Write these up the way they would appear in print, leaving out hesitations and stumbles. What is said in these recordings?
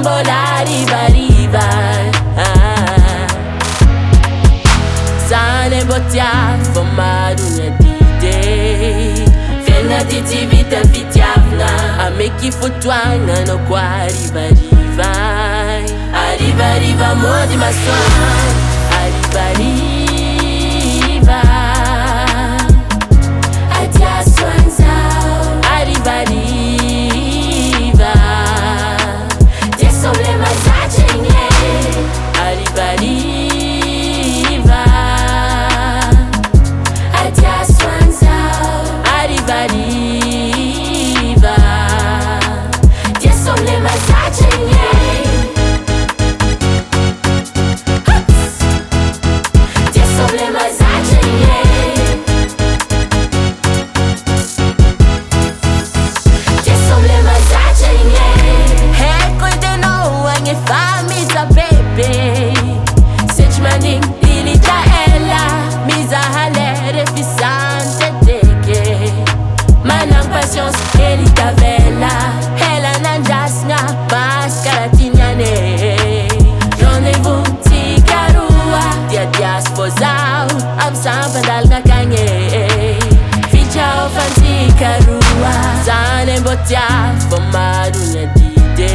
bambola riva riva. Sane botia foma dunya dide. Fena titi vita vitiavna. Ameki futwanga no kwa riva riva. Arriva riva modi maswan. Arriva riva. Adia swanzao. Arriva riva. Desole mazachenye. Arriva riva. Adia swanzao. Arriva riva. Desole mazachenye. I'm sambandal nga kanye. Ficha ofanti karua. Zane botia foma dunya dide.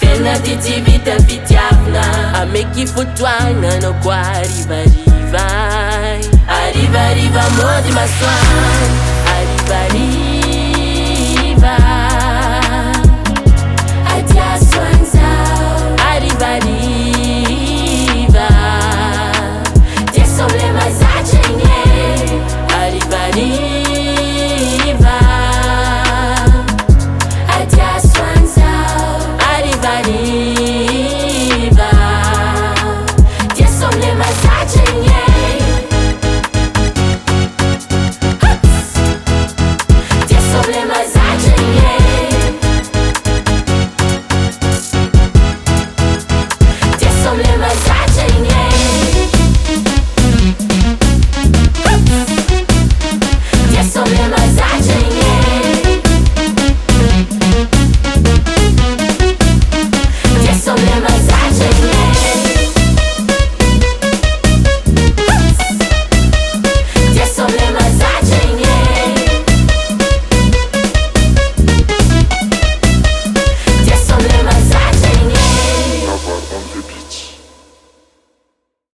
Fena titi vita vitiavna. Ameki futwanga no kwa riva riva. Arriva riva modi maswan. Arriva riva.